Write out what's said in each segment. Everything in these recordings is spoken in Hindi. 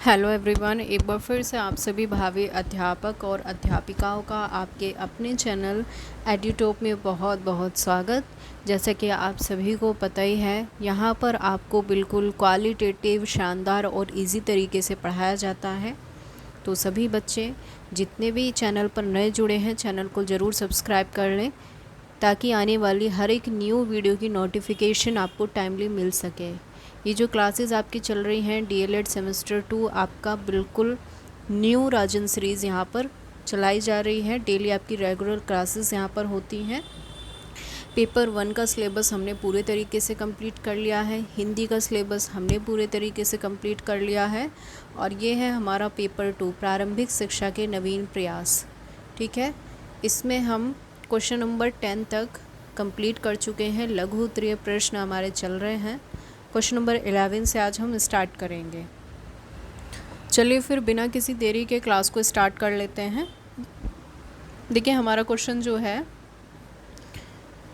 हेलो एवरीवन, एक बार फिर से आप सभी भावी अध्यापक और अध्यापिकाओं का आपके अपने चैनल एड्यूटॉप में बहुत बहुत स्वागत। जैसे कि आप सभी को पता ही है, यहाँ पर आपको बिल्कुल क्वालिटेटिव, शानदार और इजी तरीके से पढ़ाया जाता है। तो सभी बच्चे जितने भी चैनल पर नए जुड़े हैं, चैनल को ज़रूर सब्सक्राइब कर लें ताकि आने वाली हर एक न्यू वीडियो की नोटिफिकेशन आपको टाइमली मिल सके। ये जो क्लासेस आपकी चल रही हैं डीएलएड सेमेस्टर 2, आपका बिल्कुल न्यू राजन सीरीज़ यहाँ पर चलाई जा रही है। डेली आपकी रेगुलर क्लासेस यहाँ पर होती हैं। पेपर 1 का सिलेबस हमने पूरे तरीके से कंप्लीट कर लिया है। हिंदी का सिलेबस हमने पूरे तरीके से कंप्लीट कर लिया है। और ये है हमारा पेपर 2, प्रारंभिक शिक्षा के नवीन प्रयास। ठीक है, इसमें हम क्वेश्चन नंबर 10 तक कंप्लीट कर चुके हैं। लघु उत्तरीय प्रश्न हमारे चल रहे हैं। क्वेश्चन नंबर 11 से आज हम स्टार्ट करेंगे। चलिए फिर बिना किसी देरी के क्लास को स्टार्ट कर लेते हैं। देखिए, हमारा क्वेश्चन जो है,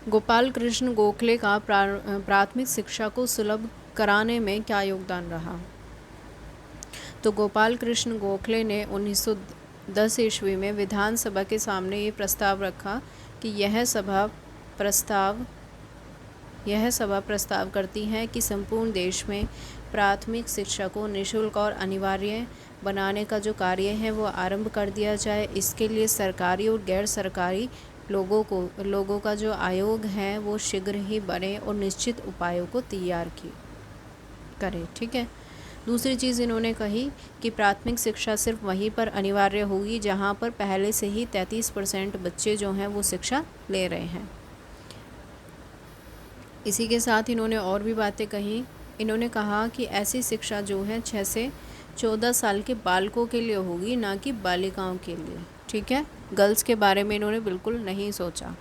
गोपाल कृष्ण गोखले का प्राथमिक शिक्षा को सुलभ कराने में क्या योगदान रहा। तो गोपाल कृष्ण गोखले ने 1910 ईस्वी में विधानसभा के सामने ये प्रस्ताव रखा कि यह सभा प्रस्ताव करती है कि संपूर्ण देश में प्राथमिक शिक्षा को निःशुल्क और अनिवार्य बनाने का जो कार्य है वो आरंभ कर दिया जाए। इसके लिए सरकारी और गैर सरकारी लोगों का जो आयोग है वो शीघ्र ही बने और निश्चित उपायों को तैयार करे। ठीक है। दूसरी चीज़ इन्होंने कही कि प्राथमिक शिक्षा सिर्फ वहीं पर अनिवार्य होगी जहां पर पहले से ही 33% बच्चे जो हैं वो शिक्षा ले रहे हैं। इसी के साथ इन्होंने और भी बातें कही। इन्होंने कहा कि ऐसी शिक्षा जो है 6 से 14 साल के बालकों के लिए होगी, ना कि बालिकाओं के लिए। ठीक है, गर्ल्स के बारे में इन्होंने बिल्कुल नहीं सोचा।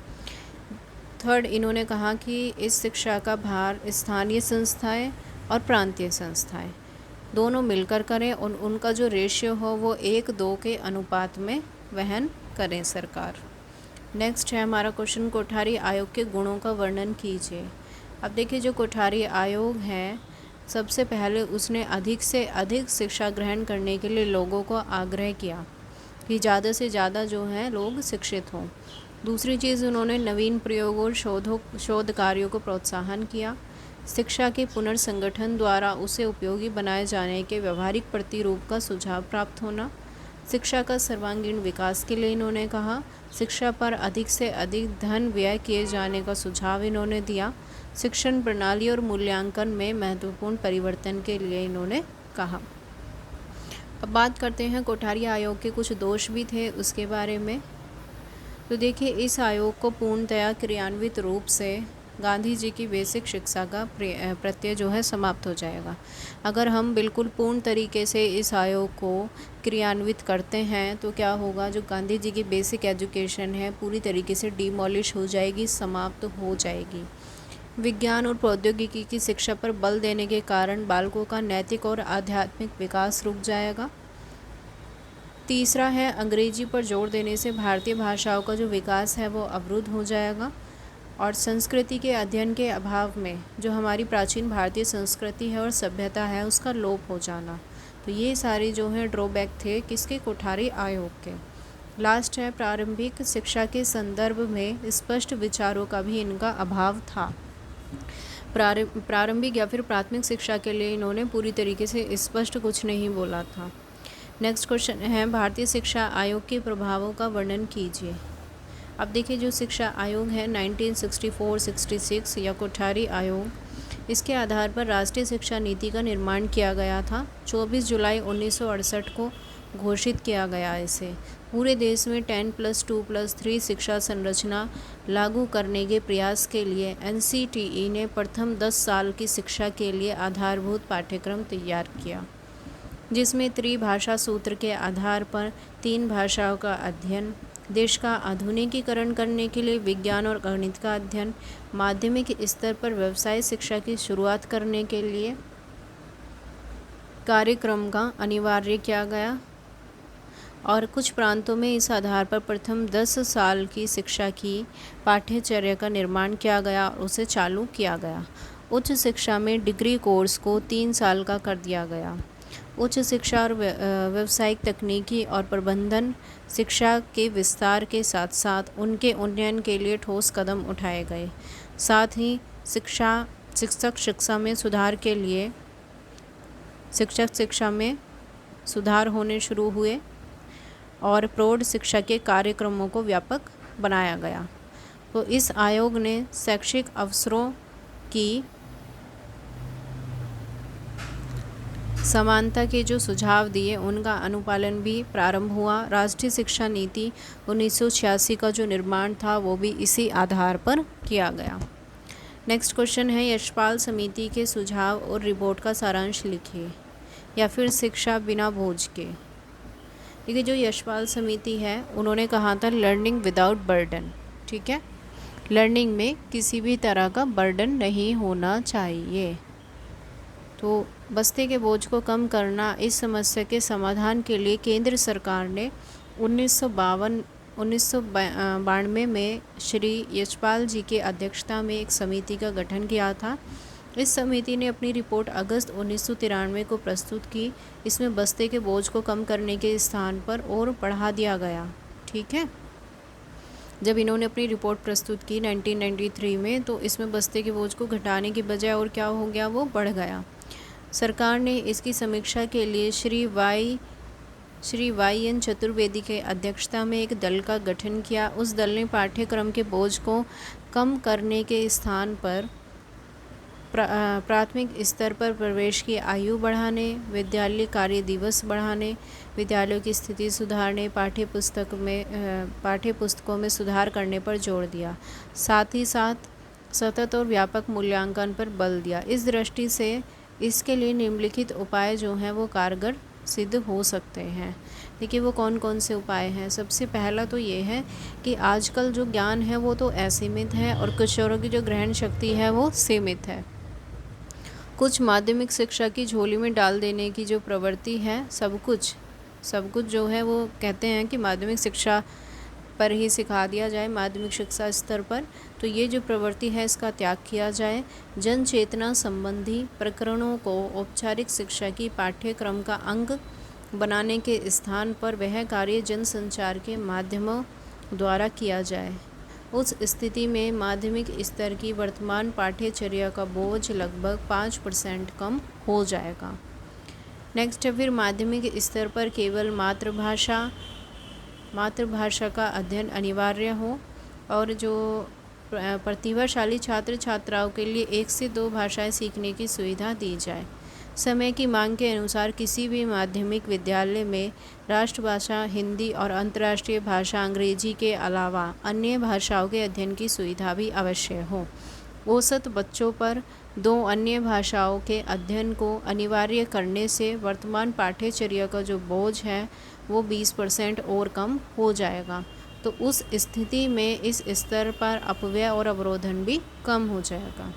थर्ड, इन्होंने कहा कि इस शिक्षा का भार स्थानीय संस्थाएं और प्रांतीय संस्थाएं दोनों मिलकर करें और उनका जो रेशियो हो वो 1:2 के अनुपात में वहन करें सरकार। नेक्स्ट है हमारा क्वेश्चन, कोठारी आयोग के गुणों का वर्णन कीजिए। अब देखिए, जो कोठारी आयोग है, सबसे पहले उसने अधिक से अधिक शिक्षा ग्रहण करने के लिए लोगों को आग्रह किया कि ज़्यादा से ज़्यादा जो है लोग शिक्षित हों। दूसरी चीज़, उन्होंने नवीन प्रयोग और शोध कार्यों को प्रोत्साहन किया। शिक्षा के पुनर्संगठन द्वारा उसे उपयोगी बनाए जाने के व्यवहारिक प्रतिरूप का सुझाव प्राप्त होना। शिक्षा का सर्वांगीण विकास के लिए इन्होंने कहा। शिक्षा पर अधिक से अधिक धन व्यय किए जाने का सुझाव इन्होंने दिया। शिक्षण प्रणाली और मूल्यांकन में महत्वपूर्ण परिवर्तन के लिए इन्होंने कहा। अब बात करते हैं कोठारी आयोग के कुछ दोष भी थे उसके बारे में। तो देखिए, इस आयोग को पूर्णतया क्रियान्वित रूप से गांधी जी की बेसिक शिक्षा का प्रत्यय जो है समाप्त हो जाएगा। अगर हम बिल्कुल पूर्ण तरीके से इस आयोग को क्रियान्वित करते हैं तो क्या होगा, जो गांधी जी की बेसिक एजुकेशन है पूरी तरीके से डिमोलिश हो जाएगी, समाप्त हो जाएगी। विज्ञान और प्रौद्योगिकी की शिक्षा पर बल देने के कारण बालकों का नैतिक और आध्यात्मिक विकास रुक जाएगा। तीसरा है, अंग्रेजी पर जोर देने से भारतीय भाषाओं का जो विकास है वो अवरुद्ध हो जाएगा। और संस्कृति के अध्ययन के अभाव में जो हमारी प्राचीन भारतीय संस्कृति है और सभ्यता है उसका लोप हो जाना। तो ये सारी जो है ड्रॉबैक थे किसके, कोठारी आयोग के। लास्ट है, प्रारंभिक शिक्षा के संदर्भ में स्पष्ट विचारों का भी इनका अभाव था। प्रारंभिक या फिर प्राथमिक शिक्षा के लिए इन्होंने पूरी तरीके से स्पष्ट कुछ नहीं बोला था। नेक्स्ट क्वेश्चन है, भारतीय शिक्षा आयोग के प्रभावों का वर्णन कीजिए। अब देखिए, जो शिक्षा आयोग है 1964-66 या कोठारी आयोग, इसके आधार पर राष्ट्रीय शिक्षा नीति का निर्माण किया गया था। 24 जुलाई 1968 को घोषित किया गया। इसे पूरे देश में 10+2+3 शिक्षा संरचना लागू करने के प्रयास के लिए NCTE ने प्रथम 10 साल की शिक्षा के लिए आधारभूत पाठ्यक्रम तैयार किया, जिसमें त्रिभाषा सूत्र के आधार पर 3 भाषाओं का अध्ययन, देश का आधुनिकीकरण करने के लिए विज्ञान और गणित का अध्ययन, माध्यमिक स्तर पर व्यवसाय शिक्षा की शुरुआत करने के लिए कार्यक्रम का अनिवार्य किया गया। और कुछ प्रांतों में इस आधार पर प्रथम 10 साल की शिक्षा की पाठ्यचर्या का निर्माण किया गया और उसे चालू किया गया। उच्च शिक्षा में डिग्री कोर्स को 3 साल का कर दिया गया। उच्च शिक्षा और व्यावसायिक तकनीकी और प्रबंधन शिक्षा के विस्तार के साथ साथ उनके उन्नयन के लिए ठोस कदम उठाए गए। साथ ही शिक्षक शिक्षा में सुधार होने शुरू हुए और प्रौढ़ शिक्षा के कार्यक्रमों को व्यापक बनाया गया। तो इस आयोग ने शैक्षिक अवसरों की समानता के जो सुझाव दिए उनका अनुपालन भी प्रारंभ हुआ। राष्ट्रीय शिक्षा नीति 1986 का जो निर्माण था वो भी इसी आधार पर किया गया। नेक्स्ट क्वेश्चन है, यशपाल समिति के सुझाव और रिपोर्ट का सारांश लिखिए, या फिर शिक्षा बिना बोझ के। देखिए, जो यशपाल समिति है उन्होंने कहा था लर्निंग विदाउट बर्डन। ठीक है, लर्निंग में किसी भी तरह का बर्डन नहीं होना चाहिए। तो बस्ते के बोझ को कम करना, इस समस्या के समाधान के लिए केंद्र सरकार ने 1992 में श्री यशपाल जी के अध्यक्षता में एक समिति का गठन किया था। इस समिति ने अपनी रिपोर्ट अगस्त 1993 को प्रस्तुत की। इसमें बस्ते के बोझ को कम करने के स्थान पर और बढ़ा दिया गया। ठीक है, जब इन्होंने अपनी रिपोर्ट प्रस्तुत की 1993 में, तो इसमें बस्ते के बोझ को घटाने की बजाय और क्या हो गया, वो बढ़ गया। सरकार ने इसकी समीक्षा के लिए श्री वाई एन चतुर्वेदी के अध्यक्षता में एक दल का गठन किया। उस दल ने पाठ्यक्रम के बोझ को कम करने के स्थान पर प्राथमिक स्तर पर प्रवेश की आयु बढ़ाने, विद्यालय कार्य दिवस बढ़ाने, विद्यालयों की स्थिति सुधारने, पाठ्यपुस्तकों में सुधार करने पर जोर दिया। साथ ही साथ सतत और व्यापक मूल्यांकन पर बल दिया। इस दृष्टि से इसके लिए निम्नलिखित उपाय जो हैं वो कारगर सिद्ध हो सकते हैं। देखिए, वो कौन कौन से उपाय हैं। सबसे पहला तो ये है कि आजकल जो ज्ञान है वो तो असीमित है और किशोरों की जो ग्रहण शक्ति है वो सीमित है। कुछ माध्यमिक शिक्षा की झोली में डाल देने की जो प्रवृत्ति है, सब कुछ जो है वो कहते हैं कि माध्यमिक शिक्षा पर ही सिखा दिया जाए, माध्यमिक शिक्षा स्तर पर। तो ये जो प्रवृत्ति है इसका त्याग किया जाए। जन चेतना संबंधी प्रकरणों को औपचारिक शिक्षा की पाठ्यक्रम का अंग बनाने के स्थान पर वह कार्य जनसंचार के माध्यमों द्वारा किया जाए। उस स्थिति में माध्यमिक स्तर की वर्तमान पाठ्यचर्या का बोझ लगभग 5% कम हो जाएगा। नेक्स्ट है फिर माध्यमिक स्तर पर केवल मातृभाषा का अध्ययन अनिवार्य हो और जो प्रतिभाशाली छात्र छात्राओं के लिए 1 से 2 भाषाएं सीखने की सुविधा दी जाए। समय की मांग के अनुसार किसी भी माध्यमिक विद्यालय में राष्ट्रभाषा हिंदी और अंतर्राष्ट्रीय भाषा अंग्रेजी के अलावा अन्य भाषाओं के अध्ययन की सुविधा भी अवश्य हो। औसत बच्चों पर 2 अन्य भाषाओं के अध्ययन को अनिवार्य करने से वर्तमान पाठ्यचर्या का जो बोझ है वो 20% और कम हो जाएगा। तो उस स्थिति में इस स्तर पर अपव्यय और अवरोधन भी कम हो जाएगा।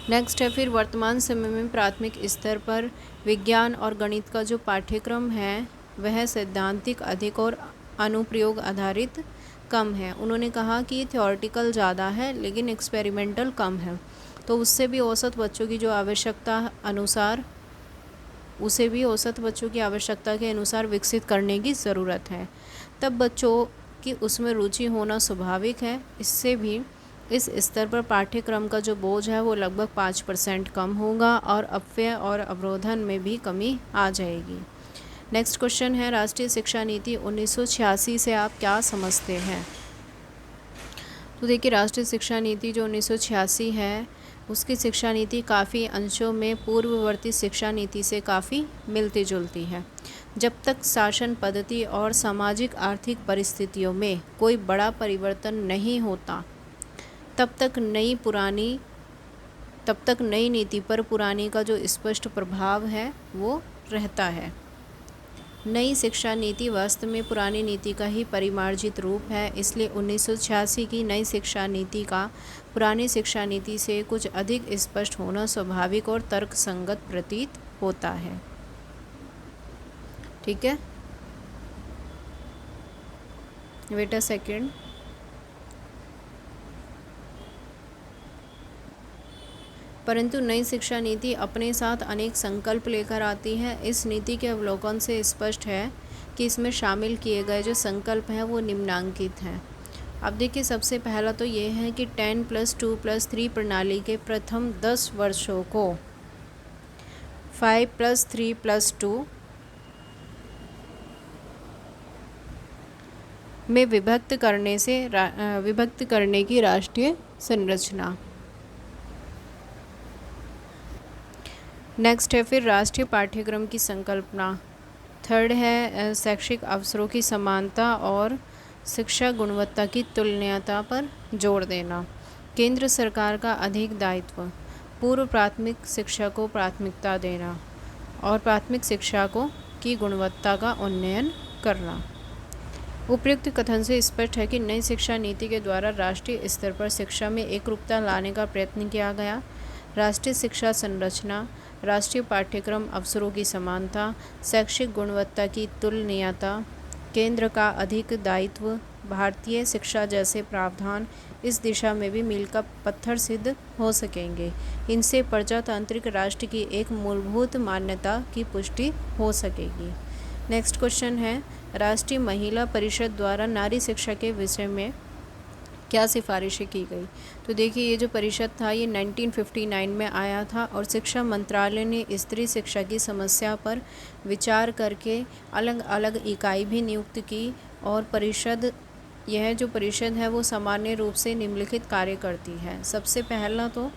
नेक्स्ट है फिर वर्तमान समय में प्राथमिक स्तर पर विज्ञान और गणित का जो पाठ्यक्रम है वह सैद्धांतिक अधिक और अनुप्रयोग आधारित कम है। उन्होंने कहा कि थ्योरेटिकल ज़्यादा है लेकिन एक्सपेरिमेंटल कम है। तो उससे भी औसत बच्चों की आवश्यकता के अनुसार विकसित करने की ज़रूरत है। तब बच्चों की उसमें रुचि होना स्वाभाविक है। इससे भी इस स्तर पर पाठ्यक्रम का जो बोझ है वो लगभग 5% कम होगा और अपव्यय और अवरोधन में भी कमी आ जाएगी। नेक्स्ट क्वेश्चन है, राष्ट्रीय शिक्षा नीति 1986 से आप क्या समझते हैं। तो देखिए, राष्ट्रीय शिक्षा नीति जो 1986 है उसकी शिक्षा नीति काफ़ी अंशों में पूर्ववर्ती शिक्षा नीति से काफ़ी मिलती जुलती है। जब तक शासन पद्धति और सामाजिक आर्थिक परिस्थितियों में कोई बड़ा परिवर्तन नहीं होता तब तक नई नीति पर पुरानी का जो स्पष्ट प्रभाव है वो रहता है। नई शिक्षा नीति वास्तव में पुरानी नीति का ही परिमार्जित रूप है। इसलिए 1986 की नई शिक्षा नीति का पुरानी शिक्षा नीति से कुछ अधिक स्पष्ट होना स्वाभाविक और तर्कसंगत प्रतीत होता है। ठीक है, वेट अ सेकेंड। परंतु नई शिक्षा नीति अपने साथ अनेक संकल्प लेकर आती है। इस नीति के अवलोकन से स्पष्ट है कि इसमें शामिल किए गए जो संकल्प हैं वो निम्नांकित हैं। अब देखिए, सबसे पहला तो ये है कि 10+2+3 प्रणाली के प्रथम 10 वर्षों को 5+3+2 में विभक्त करने की राष्ट्रीय संरचना। नेक्स्ट है फिर राष्ट्रीय पाठ्यक्रम की संकल्पना। थर्ड है शैक्षिक अवसरों की समानता और शिक्षा गुणवत्ता की तुलनीयता पर जोर देना। केंद्र सरकार का अधिक दायित्व, पूर्व प्राथमिक शिक्षा को प्राथमिकता देना और प्राथमिक शिक्षा की गुणवत्ता का उन्नयन करना। उपयुक्त कथन से स्पष्ट है कि नई शिक्षा नीति के द्वारा राष्ट्रीय स्तर पर शिक्षा में एकरूपता लाने का प्रयत्न किया गया। राष्ट्रीय शिक्षा संरचना, राष्ट्रीय पाठ्यक्रम, अवसरों की समानता, शैक्षिक गुणवत्ता की तुलनीयता, केंद्र का अधिक दायित्व, भारतीय शिक्षा जैसे प्रावधान इस दिशा में भी मील का पत्थर सिद्ध हो सकेंगे। इनसे प्रजातांत्रिक राष्ट्र की एक मूलभूत मान्यता की पुष्टि हो सकेगी। नेक्स्ट क्वेश्चन है, राष्ट्रीय महिला परिषद द्वारा नारी शिक्षा के विषय में क्या सिफारिशें की गई। तो देखिए, ये जो परिषद था ये 1959 में आया था और शिक्षा मंत्रालय ने स्त्री शिक्षा की समस्या पर विचार करके अलग अलग इकाई भी नियुक्त की। और यह जो परिषद है वो सामान्य रूप से निम्नलिखित कार्य करती है। सबसे पहला तो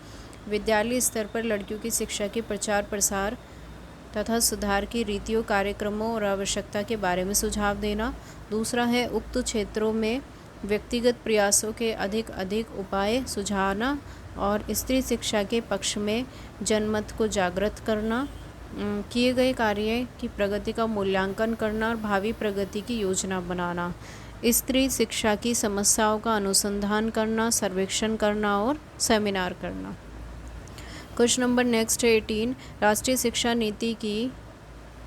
विद्यालय स्तर पर लड़कियों की शिक्षा के प्रचार प्रसार तथा सुधार की रीतियों, कार्यक्रमों और आवश्यकता के बारे में सुझाव देना। दूसरा है उक्त क्षेत्रों में व्यक्तिगत प्रयासों के अधिक उपाय सुझाना और स्त्री शिक्षा के पक्ष में जनमत को जागृत करना। किए गए कार्य की प्रगति का मूल्यांकन करना और भावी प्रगति की योजना बनाना। स्त्री शिक्षा की समस्याओं का अनुसंधान करना, सर्वेक्षण करना और सेमिनार करना। क्वेश्चन नंबर नेक्स्ट 18,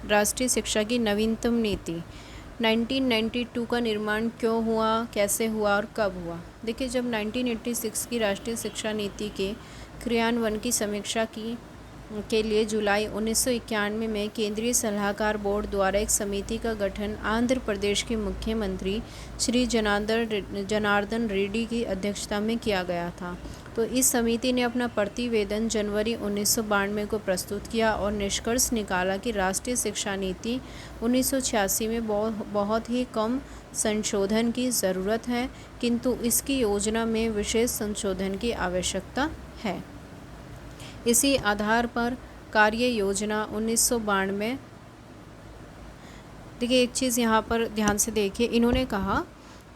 राष्ट्रीय शिक्षा की नवीनतम नीति। 1992 का निर्माण क्यों हुआ, कैसे हुआ और कब हुआ। देखिए, जब 1986 की राष्ट्रीय शिक्षा नीति के क्रियान्वयन की समीक्षा के लिए जुलाई 1991 में केंद्रीय सलाहकार बोर्ड द्वारा एक समिति का गठन आंध्र प्रदेश के मुख्यमंत्री श्री जनार्दन रेड्डी की अध्यक्षता में किया गया था। तो इस समिति ने अपना प्रतिवेदन जनवरी 1992 को प्रस्तुत किया और निष्कर्ष निकाला कि राष्ट्रीय शिक्षा नीति 1986 में बहुत ही कम संशोधन की ज़रूरत है, किंतु इसकी योजना में विशेष संशोधन की आवश्यकता है। इसी आधार पर कार्य योजना 1992। देखिए, एक चीज़ यहाँ पर ध्यान से देखिए, इन्होंने कहा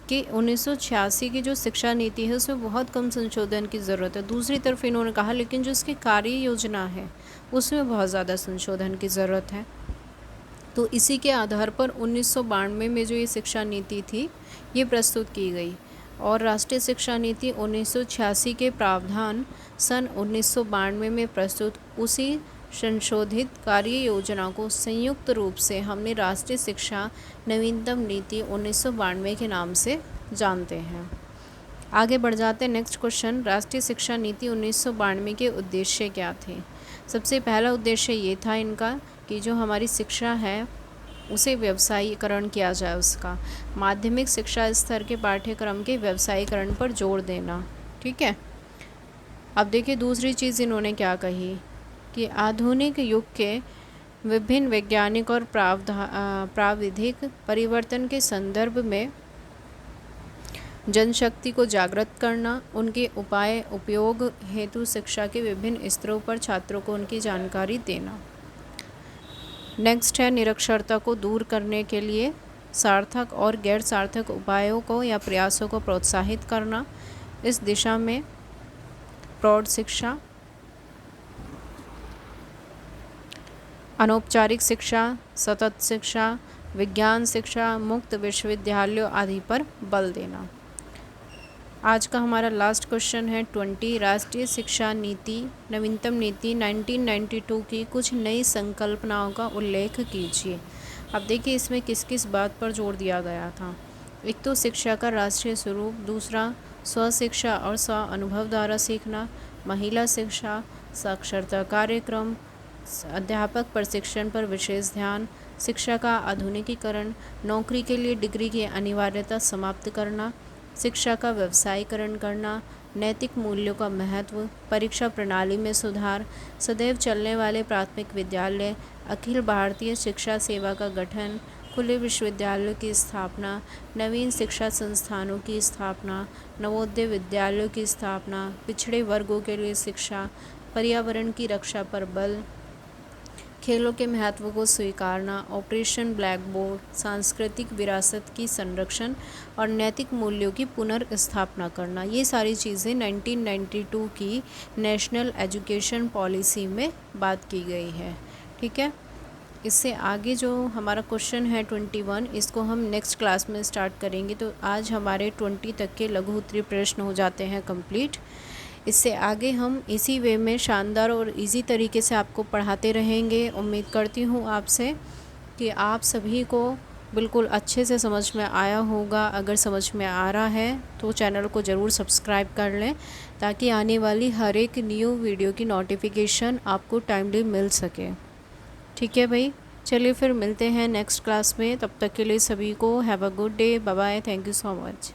कि 1986 की जो शिक्षा नीति है उसमें बहुत कम संशोधन की ज़रूरत है। दूसरी तरफ इन्होंने कहा लेकिन जो इसकी कार्य योजना है उसमें बहुत ज़्यादा संशोधन की ज़रूरत है। तो इसी के आधार पर 1992 में जो ये शिक्षा नीति थी ये प्रस्तुत की गई और राष्ट्रीय शिक्षा नीति 1986 के प्रावधान सन 1992 में प्रस्तुत उसी संशोधित कार्य योजना को संयुक्त रूप से हमने राष्ट्रीय शिक्षा नवीनतम नीति 1992 के नाम से जानते हैं। आगे बढ़ जाते हैं। नेक्स्ट क्वेश्चन, राष्ट्रीय शिक्षा नीति 1992 के उद्देश्य क्या थे। सबसे पहला उद्देश्य ये था इनका कि जो हमारी शिक्षा है उसे व्यवसायीकरण किया जाए, उसका माध्यमिक शिक्षा स्तर के पाठ्यक्रम के व्यवसायीकरण पर जोर देना। ठीक है। अब देखिए, दूसरी चीज़ इन्होंने क्या कही कि आधुनिक युग के विभिन्न वैज्ञानिक और प्राविधिक परिवर्तन के संदर्भ में जनशक्ति को जागृत करना, उनके उपयोग हेतु शिक्षा के विभिन्न स्तरों पर छात्रों को उनकी जानकारी देना। नेक्स्ट है निरक्षरता को दूर करने के लिए सार्थक और गैर सार्थक उपायों को या प्रयासों को प्रोत्साहित करना। इस दिशा में प्रौढ़ शिक्षा, अनौपचारिक शिक्षा, सतत शिक्षा, विज्ञान शिक्षा, मुक्त विश्वविद्यालयों आदि पर बल देना। आज का हमारा लास्ट क्वेश्चन है 20, राष्ट्रीय शिक्षा नीति नवीनतम नीति 1992 की कुछ नई संकल्पनाओं का उल्लेख कीजिए। अब देखिए, इसमें किस किस बात पर जोर दिया गया था। एक तो शिक्षा का राष्ट्रीय स्वरूप, दूसरा स्व शिक्षा और स्व अनुभव द्वारा सीखना, महिला शिक्षा, साक्षरता कार्यक्रम, अध्यापक प्रशिक्षण पर विशेष ध्यान, शिक्षा का आधुनिकीकरण, नौकरी के लिए डिग्री की अनिवार्यता समाप्त करना, शिक्षा का व्यवसायीकरण करना, नैतिक मूल्यों का महत्व, परीक्षा प्रणाली में सुधार, सदैव चलने वाले प्राथमिक विद्यालय, अखिल भारतीय शिक्षा सेवा का गठन, खुले विश्वविद्यालयों की स्थापना, नवीन शिक्षा संस्थानों की स्थापना, नवोदय विद्यालयों की स्थापना, पिछड़े वर्गों के लिए शिक्षा, पर्यावरण की रक्षा पर बल, खेलों के महत्व को स्वीकारना, ऑपरेशन ब्लैक बोर्ड, सांस्कृतिक विरासत की संरक्षण और नैतिक मूल्यों की पुनर्स्थापना करना। ये सारी चीज़ें 1992 की नेशनल एजुकेशन पॉलिसी में बात की गई है। ठीक है, इससे आगे जो हमारा क्वेश्चन है 21, इसको हम नेक्स्ट क्लास में स्टार्ट करेंगे। तो आज हमारे 20 तक के लघु उत्तरीय प्रश्न हो जाते हैं कंप्लीट। इससे आगे हम इसी वे में शानदार और इजी तरीके से आपको पढ़ाते रहेंगे। उम्मीद करती हूँ आपसे कि आप सभी को बिल्कुल अच्छे से समझ में आया होगा। अगर समझ में आ रहा है तो चैनल को ज़रूर सब्सक्राइब कर लें, ताकि आने वाली हर एक न्यू वीडियो की नोटिफिकेशन आपको टाइमली मिल सके। ठीक है भाई, चलिए फिर मिलते हैं नेक्स्ट क्लास में। तब तक के लिए सभी को have a good day, bye bye, thank you so much.